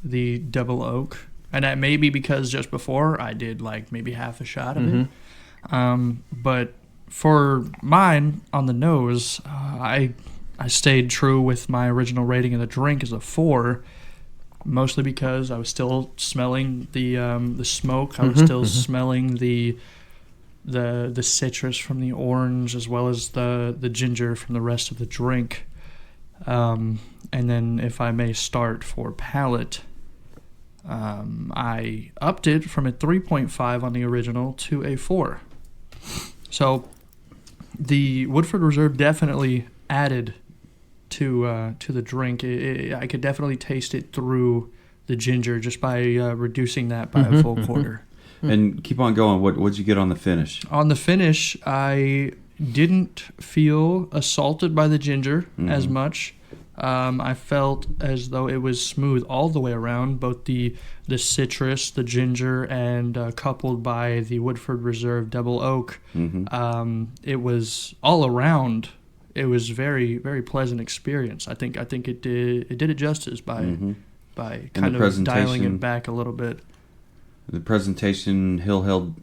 the double oak, and that may be because just before I did maybe half a shot of it. But for mine on the nose, I stayed true with my original rating of the drink as a 4, mostly because I was still smelling the smoke. I was still smelling the citrus from the orange, as well as the ginger from the rest of the drink. And then, if I may start for palate, I upped it from a 3.5 on the original to a 4. So the Woodford Reserve definitely added to the drink. I could definitely taste it through the ginger just by reducing that by a full quarter. And keep on going. What'd you get on the finish? On the finish, I didn't feel assaulted by the ginger as much. I felt as though it was smooth all the way around, both the citrus, the ginger, and coupled by the Woodford Reserve Double Oak. It was all around. It was very, very pleasant experience. I think it did it justice by kind of dialing it back a little bit. The presentation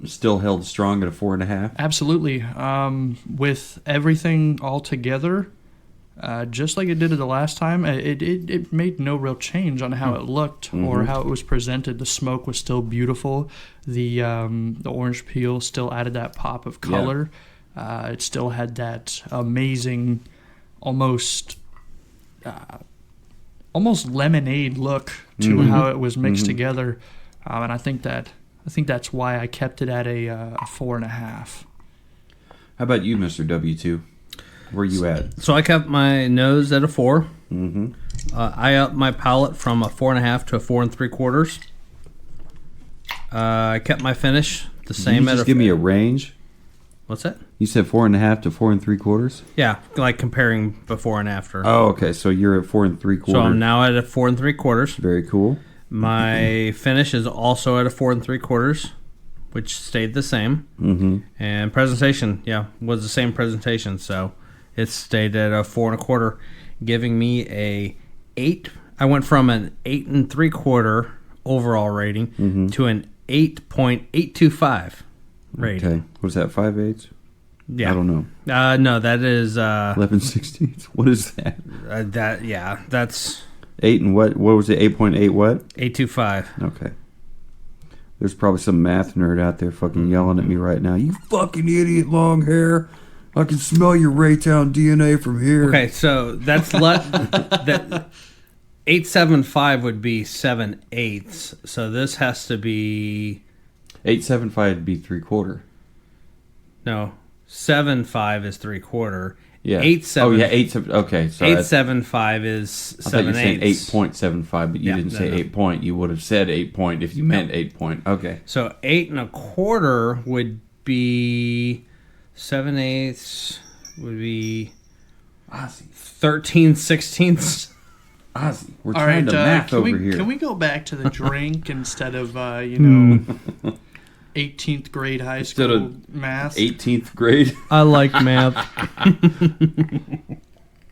still held strong at a 4.5. Absolutely. With everything all together, just like it did the last time, it made no real change on how it looked or how it was presented. The smoke was still beautiful. The orange peel still added that pop of color. It still had that amazing, almost lemonade look to how it was mixed together. And I think that's why I kept it at a 4.5. How about you, Mr. W2? Where you at? So I kept my nose at a 4. I upped my palate from a 4.5 to a 4 3/4. I kept my finish the same. Just give me a range. What's that? You said 4.5 to 4 3/4. Yeah, like comparing before and after. Oh, okay. So you're at 4 3/4. So I'm now at a 4 3/4. Very cool. My finish is also at a 4 3/4, which stayed the same. And presentation, was the same presentation. So it stayed at a 4 1/4, giving me a 8. I went from an 8 3/4 overall rating to an 8.825 rating. Okay. Was that 5/8? Yeah. I don't know. No, that is 11/16. What is that? That's 8 and what? What was it? 8.8 what? 825. Okay. There's probably some math nerd out there fucking yelling at me right now. You fucking idiot, long hair. I can smell your Raytown DNA from here. Okay, so that's that 875 would be 7/8. So this has to be 875 would be 3/4. No, 7.5 is 3/4. Yeah. 8.7. Oh yeah, 8. Okay, so 8.75 is 7/8. I thought you were saying 8.75, but you didn't say 8 point. You would have said 8 point if you meant 8 point. Okay. So 8 1/4 would be 7/8 would be 13/16. Ozzy, we're trying to math over here. Can we go back to the drink instead of 18th grade high Instead school of math. 18th grade. I like math.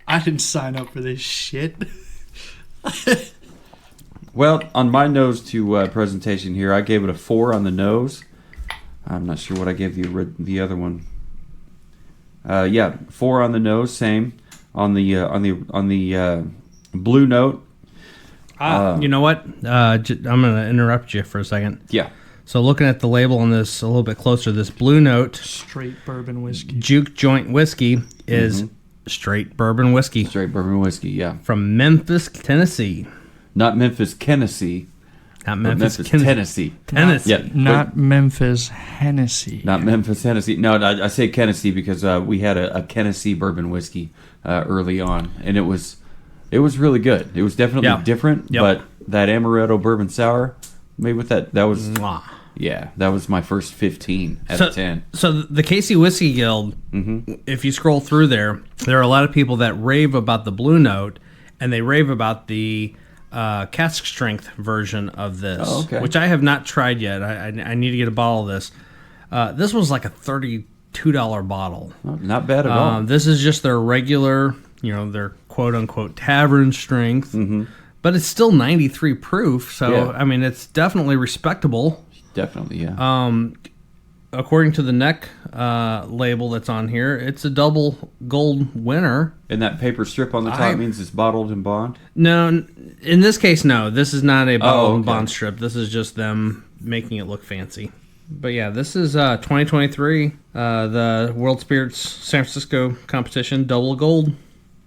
I didn't sign up for this shit. Well, on my nose to presentation here, I gave it a 4 on the nose. I'm not sure what I gave the other one. 4 on the nose, same. On the blue note. You know what? I'm going to interrupt you for a second. Yeah. So looking at the label on this a little bit closer, this Blue Note Straight bourbon whiskey. Juke Joint Whiskey is straight bourbon whiskey. Straight bourbon whiskey, yeah. From Memphis, Tennessee. Not Memphis, Tennessee. Not Memphis, Tennessee. Tennessee. Yeah, Not Memphis, Hennessy. Not Memphis, Tennessee. No, I say Tennessee because we had a Tennessee bourbon whiskey early on, and it was really good. It was definitely different, but that amaretto bourbon sour made with that was Mwah. yeah, that was my first 15 out of 10. So the Casey Whiskey Guild, if you scroll through there are a lot of people that rave about the Blue Note, and they rave about the cask strength version of this, which I have not tried yet. I need to get a bottle of this. This was like a $32 bottle. Oh, not bad at all. This is just their regular, their quote-unquote tavern strength, but it's still 93 proof, so, I mean, it's definitely respectable. Definitely, yeah. According to the neck label that's on here, it's a double gold winner. And that paper strip on the top means it's bottled in bond? No, in this case, no. This is not a bottled in bond strip. This is just them making it look fancy. But yeah, this is 2023, the World Spirits San Francisco competition, double gold.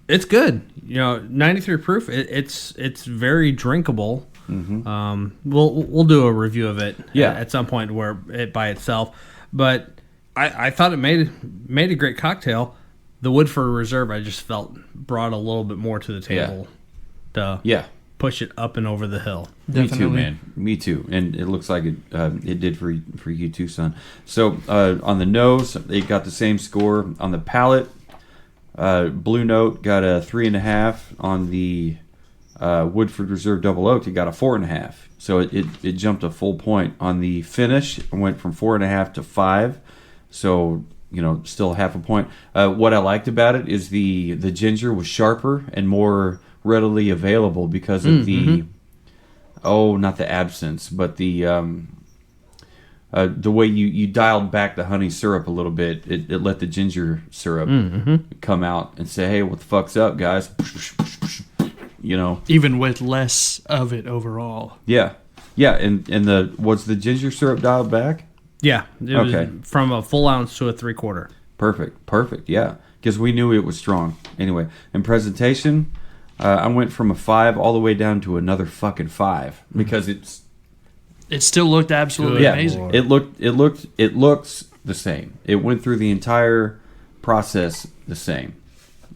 It's good. 93 proof. It's very drinkable. We'll do a review of it at some point where it by itself. But I thought it made a great cocktail. The Woodford Reserve I just felt brought a little bit more to the table to push it up and over the hill. Definitely. Me too, man. Me too. And it looks like it did for you too, son. So on the nose, it got the same score. On the palate, Blue Note got a 3.5. On the Woodford Reserve Double Oaked, it got a 4.5. So it jumped a full point. On the finish, it went from 4.5 to 5. So, still half a point. What I liked about it is the ginger was sharper and more readily available because of not the absence, but the way you dialed back the honey syrup a little bit. It let the ginger syrup come out and say, hey, what the fuck's up, guys? Even with less of it overall. Yeah, and was the ginger syrup dialed back? Yeah, it was from a full ounce to a 3/4. Perfect. Yeah, because we knew it was strong. Anyway, in presentation, I went from a 5 all the way down to another fucking 5 because it still looked absolutely amazing. It looks the same. It went through the entire process the same.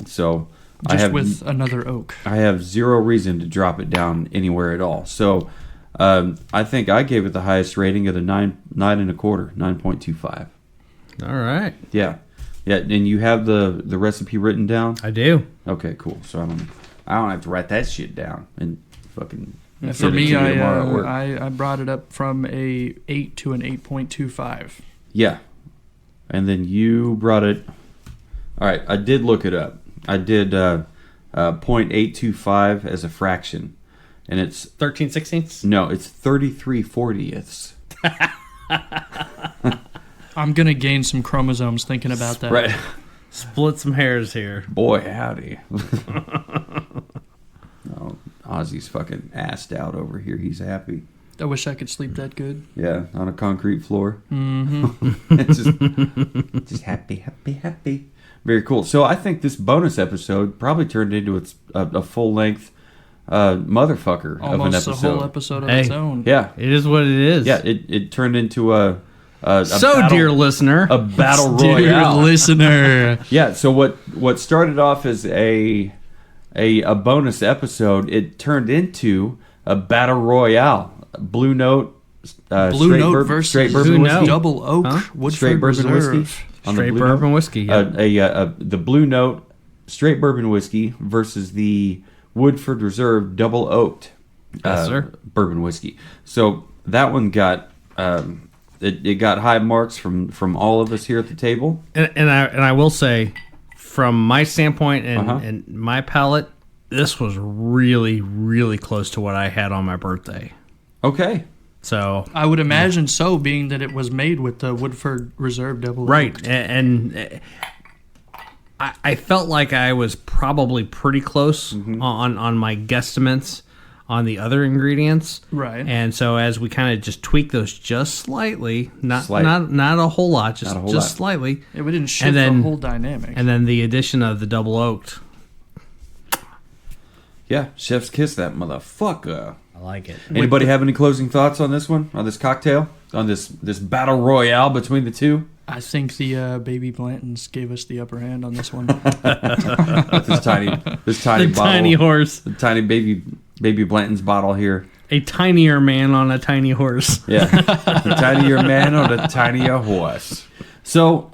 So. With another oak. I have zero reason to drop it down anywhere at all. So I think I gave it the highest rating at a 9.25, 9.25. All right. Yeah. And you have the recipe written down? I do. Okay, cool. So I don't have to write that shit down and fucking. For me, I brought it up from a 8 to an 8.25. Yeah. And then you brought it. All right. I did look it up. I did 0.825 as a fraction, and it's 13/16. No, it's 33/40ths. I'm gonna gain some chromosomes thinking about that. Right, split some hairs here. Boy, howdy! Ozzy's fucking assed out over here. He's happy. I wish I could sleep that good. Yeah, on a concrete floor. just happy. Very cool. So I think this bonus episode probably turned into a full-length motherfucker almost of an episode. Almost a whole episode of its own. Yeah. It is what it is. Yeah, it turned into a dear listener. A battle royale. Dear listener. Yeah, so what started off as a bonus episode, it turned into a battle royale. Blue Note. Blue Note versus straight bourbon whiskey. Double Oak. Woodford Straight bourbon Reserve. whiskey. Straight bourbon whiskey, yeah. The Blue Note straight bourbon whiskey versus the Woodford Reserve double oaked yes, sir. Bourbon whiskey. So that one got it got high marks from all of us here at the table. And I will say, from my standpoint and my palate, this was really, really close to what I had on my birthday. Okay. So I would imagine so, being that it was made with the Woodford Reserve Double Oaked. Right, and I felt like I was probably pretty close on my guesstimates on the other ingredients. Right. And so as we kind of just tweak those just slightly, not a whole lot, just slightly. Yeah, we didn't shift the whole dynamic. And then the addition of the double oaked. Yeah, chef's kiss that motherfucker. I like it. Anybody have any closing thoughts on this one? On this cocktail? On this battle royale between the two? I think the baby Blantons gave us the upper hand on this one. This tiny The bottle. tiny horse. The tiny baby Blanton's bottle here. A tinier man on a tiny horse. Yeah. The tinier man on a tinier horse. So,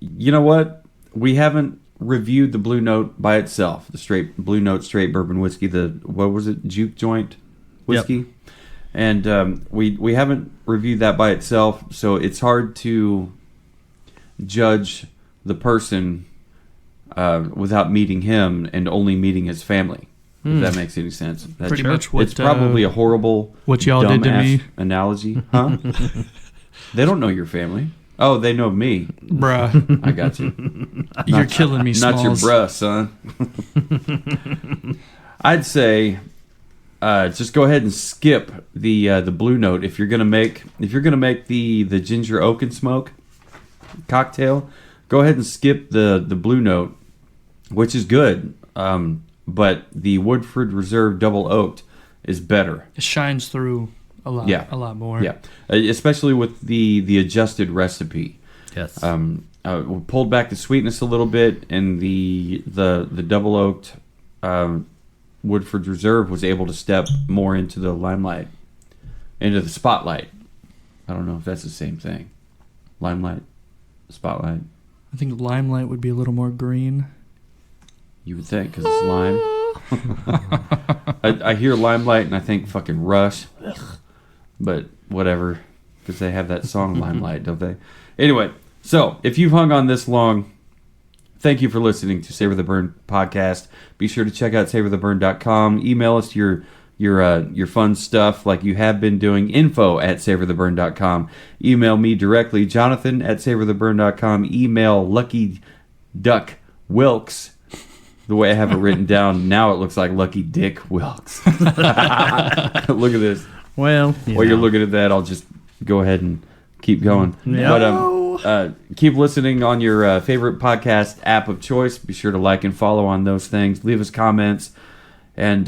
you know what? We haven't reviewed the Blue Note by itself. The straight Blue Note straight bourbon whiskey. What was it? Juke joint whiskey. Yep. And we haven't reviewed that by itself, so it's hard to judge the person without meeting him and only meeting his family. If that makes any sense. Pretty much what... It's probably a horrible, what y'all did to me. Analogy. Huh? They don't know your family. Oh, they know me. Bruh. I got you. You're killing me, Smalls. Not your bruh, son. I'd say... just go ahead and skip the Blue Note if you're gonna make the ginger oak and smoke cocktail. Go ahead and skip the Blue Note, which is good, but the Woodford Reserve Double Oaked is better. It shines through a lot. Yeah. A lot more. Yeah, especially with the adjusted recipe. Yes. We pulled back the sweetness a little bit, and the Double Oaked. Woodford Reserve was able to step more into the limelight, into the spotlight. I don't know if that's the same thing. Limelight, spotlight. I think limelight would be a little more green. You would think, because it's lime. I hear limelight and I think fucking Rush. But whatever, because they have that song Limelight, don't they? Anyway, so if you've hung on this long, thank you for listening to Savor the Burn podcast. Be sure to check out savortheburn.com. Email us your fun stuff like you have been doing. info@savortheburn.com. Email me directly, Jonathan@savortheburn.com. Email Lucky Duck Wilkes. The way I have it written down, now it looks like Lucky Dick Wilkes. Look at this. Well, While you're looking at that, I'll just go ahead and keep going. No. But keep listening on your favorite podcast app of choice. Be sure to like and follow on those things. Leave us comments. And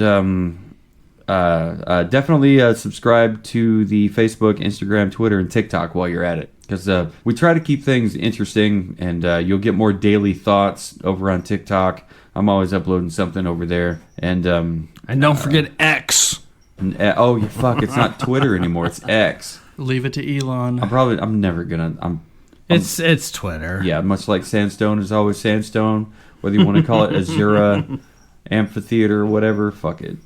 definitely subscribe to the Facebook, Instagram, Twitter, and TikTok while you're at it. Because we try to keep things interesting, and you'll get more daily thoughts over on TikTok. I'm always uploading something over there. And don't forget X. Oh, fuck, it's not Twitter anymore. It's X. Leave it to Elon. I'm never going to... It's Twitter. Yeah, much like Sandstone is always Sandstone. Whether you want to call it Azura, Amphitheater, whatever, fuck it.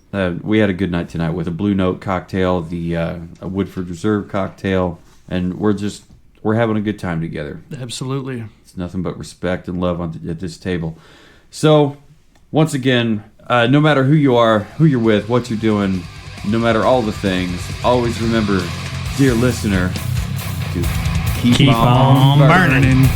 We had a good night tonight with a Blue Note cocktail, a Woodford Reserve cocktail, and we're having a good time together. Absolutely. It's nothing but respect and love at this table. So, once again, no matter who you are, who you're with, what you're doing, no matter all the things, always remember, dear listener, to keep on burning.